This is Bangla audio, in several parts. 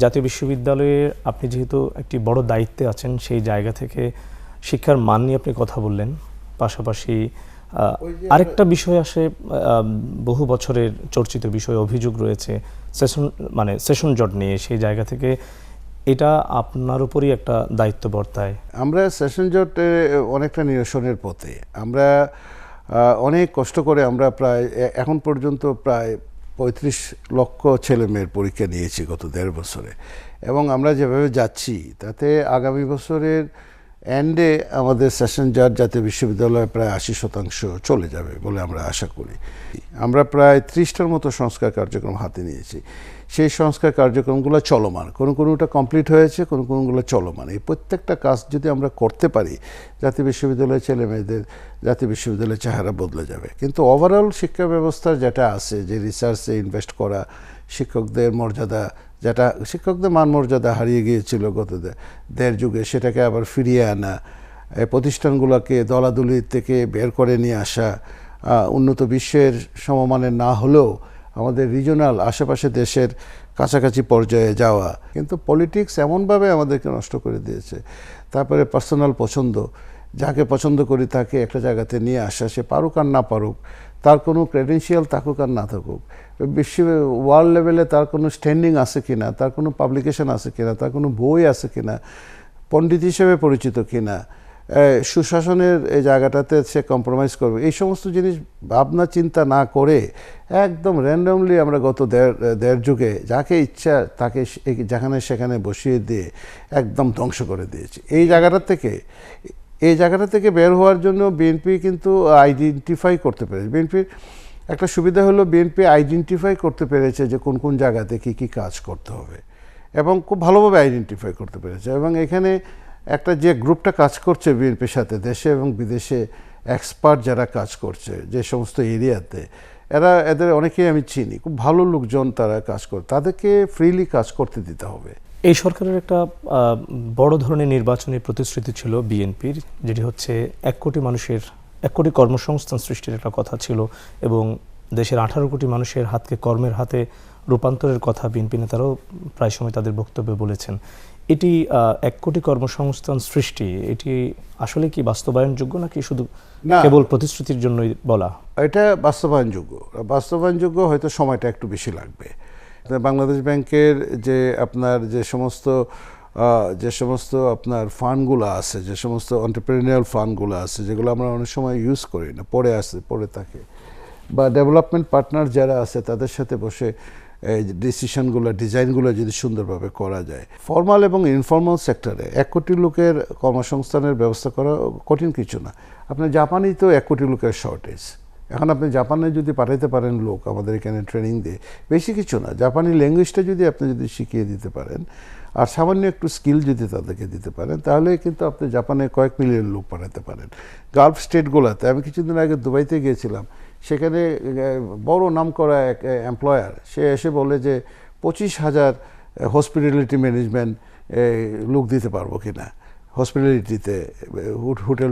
জাতীয় বিশ্ববিদ্যালয়ে আপনি যেহেতু একটি বড় দায়িত্বে আছেন, সেই জায়গা থেকে শিক্ষার মান নিয়ে আপনি কথা বললেন। পাশাপাশি আরেকটা বিষয় আসে, বহু বছরের চর্চিত বিষয়, অভিযোগ রয়েছে সেশন জট নিয়ে। সেই জায়গা থেকে এটা আপনার উপরই একটা দায়িত্ব বর্তায়। আমরা সেশন জটে অনেকটা নিরসনের পথে। আমরা অনেক কষ্ট করে আমরা প্রায় এখন পর্যন্ত প্রায় ৩৫ লক্ষ ছেলে মেয়ের পরীক্ষা নিয়েছি গত ১.৫ বছরে, এবং আমরা যেভাবে যাচ্ছি তাতে আগামী বছরের এন্ডে আমাদের সেশন জট জাতীয় বিশ্ববিদ্যালয়ে প্রায় ৮০% চলে যাবে বলে আমরা আশা করি। আমরা প্রায় ৩০টার মতো সংস্কার কার্যক্রম হাতে নিয়েছি। সেই সংস্কার কার্যক্রমগুলো চলমান, কোনোটা কমপ্লিট হয়েছে, কোনোগুলো চলমান। এই প্রত্যেকটা কাজ যদি আমরা করতে পারি, জাতীয় বিশ্ববিদ্যালয়ের ছেলে মেয়েদের জাতীয় বিশ্ববিদ্যালয়ের চেহারা বদলে যাবে। কিন্তু ওভারঅল শিক্ষা ব্যবস্থার যেটা আছে, যে রিসার্চে ইনভেস্ট করা, শিক্ষকদের মর্যাদা, যেটা শিক্ষকদের মান মর্যাদা হারিয়ে গিয়েছিল গত ১.৫ যুগে, সেটাকে আবার ফিরিয়ে আনা, এই প্রতিষ্ঠানগুলোকে দলাদলি থেকে বের করে নিয়ে আসা, উন্নত বিশ্বের সমমানের না হলেও আমাদের রিজনাল আশেপাশে দেশের কাছাকাছি পর্যায়ে যাওয়া। কিন্তু পলিটিক্স এমনভাবে আমাদেরকে নষ্ট করে দিয়েছে। তারপরে পার্সোনাল পছন্দ, যাকে পছন্দ করি তাকে একটা জায়গাতে নিয়ে আসা, সে পারুক আর না পারুক, তার কোনো ক্রেডেন্সিয়াল থাকুক আর না থাকুক, বিশ্ব ওয়ার্ল্ড লেভেলে তার কোনো স্ট্যান্ডিং আছে কিনা, তার কোনো পাবলিকেশন আছে কিনা, তার কোনো বই আছে কিনা, পণ্ডিত হিসেবে পরিচিত কিনা, সুশাসনের এই জায়গাটাতে সে কম্প্রোমাইজ করবে, এই সমস্ত জিনিস ভাবনা চিন্তা না করে একদম র্যান্ডমলি আমরা গত দেড় যুগে যাকে ইচ্ছা তাকে যেখানে সেখানে বসিয়ে দিয়ে একদম ধ্বংস করে দিয়েছি। এই জায়গাটা থেকে বের হওয়ার জন্য বিএনপি কিন্তু আইডেন্টিফাই করতে পেরেছে। বিএনপির একটা সুবিধা হলো, বিএনপি আইডেন্টিফাই করতে পেরেছে যে কোন জায়গাতে কী কাজ করতে হবে, এবং খুব ভালোভাবে আইডেন্টিফাই করতে পেরেছে। এবং এখানে একটা যে গ্রুপটা কাজ করছে বিএনপির সাথে, দেশে এবং বিদেশে এক্সপার্ট যারা কাজ করছে যে সমস্ত এরিয়াতে, এদের অনেকেই আমি চিনি, খুব ভালো লোকজন, তারা কাজ করে, তাদেরকে ফ্রিলি কাজ করতে দিতে হবে। এই সরকারের একটা বড় ধরনের নির্বাচনী প্রতিশ্রুতি ছিল বিএনপির, যেটি হচ্ছে ১ কোটি কর্মসংস্থান সৃষ্টির একটা কথা ছিল, এবং দেশের ১৮ কোটি মানুষের হাতকে কর্মের হাতে রূপান্তরের কথা বিএনপি নেতারাও প্রায় সময় তাদের বক্তব্যে বলেছেন। এটি ১ কোটি কর্মসংস্থান সৃষ্টি, এটি আসলে কি বাস্তবায়নযোগ্য নাকি শুধু কেবল প্রতিশ্রুতির জন্যই বলা? এটা বাস্তবায়নযোগ্য, হয়তো সময়টা একটু বেশি লাগবে। বাংলাদেশ ব্যাংকের যে সমস্ত আপনার ফান্ডগুলো আছে, যে সমস্ত এন্টারপ্রেনিউরিয়াল ফান্ডগুলো আছে, যেগুলো আমরা অনেক সময় ইউজ করি না, পড়ে থাকে, বা ডেভেলপমেন্ট পার্টনার যারা আছে তাদের সাথে বসে ডিজাইনগুলো যদি সুন্দরভাবে করা যায়, ফর্মাল এবং ইনফর্মাল সেক্টরে ১ কোটি লোকের কর্মসংস্থানের ব্যবস্থা করা কঠিন কিছু না। আপনার জাপানেই তো ১ কোটি লোকের শর্টেজ। এখন আপনি জাপানে যদি পাঠাইতে পারেন লোক আমাদের এখানে ট্রেনিং দিয়ে, বেশি কিছু না, জাপানি ল্যাঙ্গুয়েজটা যদি শিখিয়ে দিতে পারেন আর সামান্য একটু স্কিল যদি তাদেরকে দিতে পারেন, তাহলে কিন্তু আপনি জাপানে কয়েক মিলিয়ন লোক পাঠাতে পারেন। গালফ স্টেটগুলোতে, আমি কিছুদিন আগে দুবাইতে গিয়েছিলাম, সেখানে বড় নাম করা এক এমপ্লয়ার, সে এসে বলে যে ২৫,০০০ হসপিটালিটি ম্যানেজমেন্ট লোক দিতে পারবো কিনা, হসপিটালিটিতে,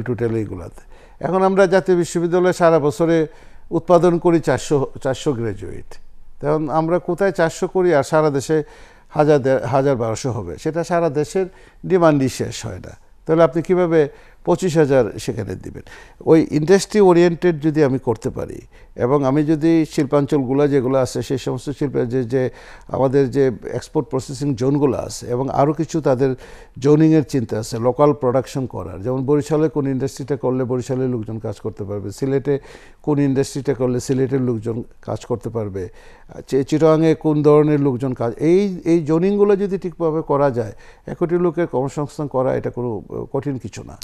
হোটেল এইগুলাতে। এখন আমরা জাতীয় বিশ্ববিদ্যালয়ে সারা বছরে উৎপাদন করি ৪০০ গ্র্যাজুয়েট, তখন আমরা কোথায় ৪০০ করি আর সারা দেশে ১,০০০-১,২০০ হবে, সেটা সারা দেশের ডিমান্ডই শেষ হয় না। তাহলে আপনি কীভাবে ২৫,০০০ সেখানে দিবেন? ওই ইন্ডাস্ট্রি ওরিয়েন্টেড যদি আমি করতে পারি, এবং আমি যদি শিল্পাঞ্চলগুলো যেগুলো আছে সেই সমস্ত যে আমাদের যে এক্সপোর্ট প্রসেসিং জোনগুলো আছে, এবং আরও কিছু তাদের জোনিংয়ের চিন্তা আছে লোকাল প্রোডাকশন করার, যেমন বরিশালে কোন ইন্ডাস্ট্রিটা করলে বরিশালের লোকজন কাজ করতে পারবে, সিলেটে কোন ইন্ডাস্ট্রিটা করলে সিলেটের লোকজন কাজ করতে পারবে, চিটাগাংয়ে কোন ধরনের লোকজন কাজ, এই জোনিংগুলো যদি ঠিকভাবে করা যায়, ১ কোটি লোকের কর্মসংস্থান করা এটা কোনো কঠিন কিছু না।